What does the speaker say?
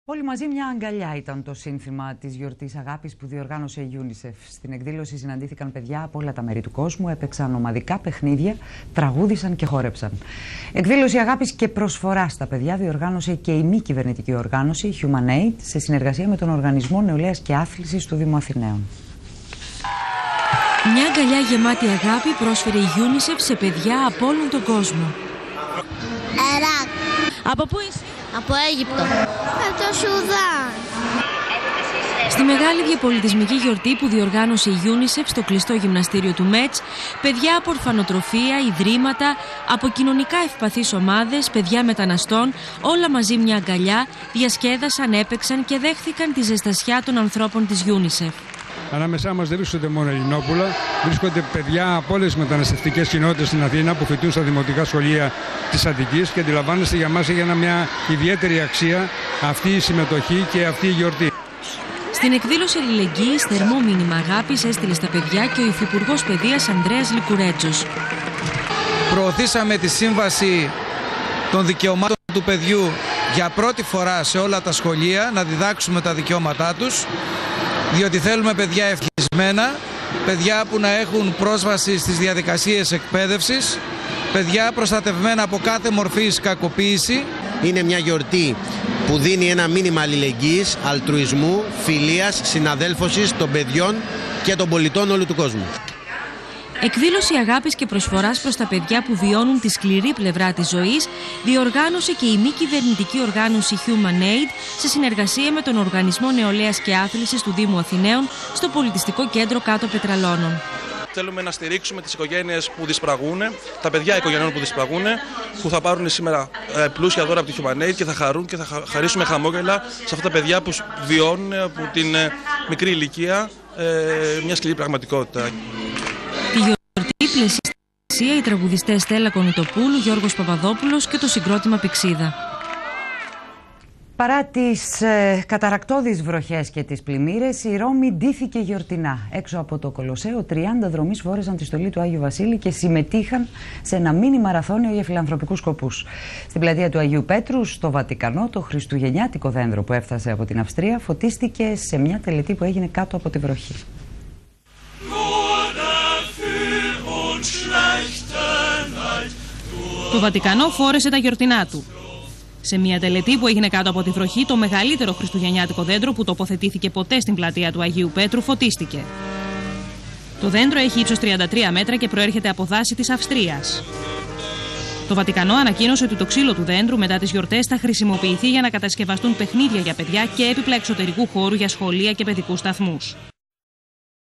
Όλοι μαζί μια αγκαλιά ήταν το σύνθημα της γιορτής αγάπης που διοργάνωσε η UNICEF. Στην εκδήλωση συναντήθηκαν παιδιά από όλα τα μέρη του κόσμου, έπαιξαν ομαδικά παιχνίδια, τραγούδισαν και χόρεψαν. Εκδήλωση αγάπης και προσφορά στα παιδιά διοργάνωσε και η μη κυβερνητική οργάνωση HumanAid σε συνεργασία με τον Οργανισμό Νεολαίας και Άθλησης του Δήμου Αθηναίων. Μια αγκαλιά γεμάτη αγάπη πρόσφερε η UNICEF σε παιδιά από όλον τον κόσμο. Εράκ. Από πού είσαι? Από Αίγυπτο. Από το Σουδάν. Στη μεγάλη διαπολιτισμική γιορτή που διοργάνωσε η UNICEF στο κλειστό γυμναστήριο του ΜΕΤΣ, παιδιά από ορφανοτροφία, ιδρύματα, από κοινωνικά ευπαθείς ομάδες, παιδιά μεταναστών, όλα μαζί μια αγκαλιά, διασκέδασαν, έπαιξαν και δέχθηκαν τη ζεστασιά των ανθρώπων της UNICEF. Ανάμεσά μας δεν βρίσκονται μόνο Ελληνόπουλα, βρίσκονται παιδιά από όλες τις μεταναστευτικές κοινότητες στην Αθήνα που φοιτούν στα δημοτικά σχολεία της Αττικής και αντιλαμβάνεστε για μας έχει μια ιδιαίτερη αξία αυτή η συμμετοχή και αυτή η γιορτή. Στην εκδήλωση αλληλεγγύης θερμό μήνυμα αγάπης έστειλε στα παιδιά και ο Υφυπουργός Παιδείας Ανδρέας Λικουρέτσος. Προωθήσαμε τη σύμβαση των δικαιωμάτων του παιδιού για πρώτη φορά σε όλα τα σχολεία, να διδάξουμε τα δικαιώματά τους, διότι θέλουμε παιδιά ευτυχισμένα, παιδιά που να έχουν πρόσβαση στις διαδικασίες εκπαίδευσης, παιδιά προστατευμένα από κάθε μορφής κακοποίηση. Είναι μια γιορτή που δίνει ένα μήνυμα αλληλεγγύης, αλτρουισμού, φιλίας, συναδέλφωσης των παιδιών και των πολιτών όλου του κόσμου. Εκδήλωση αγάπης και προσφοράς προς τα παιδιά που βιώνουν τη σκληρή πλευρά της ζωής διοργάνωσε και η μη κυβερνητική οργάνωση HumanAid σε συνεργασία με τον Οργανισμό Νεολαίας και Άθλησης του Δήμου Αθηναίων στο πολιτιστικό κέντρο Κάτω Πετραλώνων. Θέλουμε να στηρίξουμε τις οικογένειες που δυσπραγούν, τα παιδιά οικογενειών που δυσπραγούν, που θα πάρουν σήμερα πλούσια δώρα από τη HumanAid και θα χαρούν και θα χαρίσουμε χαμόγελα σε αυτά τα παιδιά που βιώνουν από την μικρή ηλικία μια σκληρή πραγματικότητα. Τη γιορτή πλαισία οι τραγουδιστές Στέλλα Κονιτοπούλου, Γιώργος Παπαδόπουλος και το συγκρότημα Πηξίδα. Παρά τις καταρακτώδεις βροχές και τις πλημμύρες, η Ρώμη ντύθηκε γιορτινά. Έξω από το Κολοσσέο, 30 δρομείς φόρεσαν τη στολή του Άγιου Βασίλη και συμμετείχαν σε ένα μίνι μαραθώνιο για φιλανθρωπικούς σκοπούς. Στην πλατεία του Αγίου Πέτρου, στο Βατικανό, το χριστουγεννιάτικο δέντρο που έφτασε από την Αυστρία φωτίστηκε σε μια τελετή που έγινε κάτω από τη βροχή. Το Βατικανό φόρεσε τα γιορτινά του. Σε μια τελετή που έγινε κάτω από τη βροχή, το μεγαλύτερο χριστουγεννιάτικο δέντρο που τοποθετήθηκε ποτέ στην πλατεία του Αγίου Πέτρου φωτίστηκε. Το δέντρο έχει ύψος 33 μέτρα και προέρχεται από δάση της Αυστρίας. Το Βατικανό ανακοίνωσε ότι το ξύλο του δέντρου μετά τις γιορτές θα χρησιμοποιηθεί για να κατασκευαστούν παιχνίδια για παιδιά και έπιπλα εξωτερικού χώρου για σχολεία και παιδικούς σταθμούς.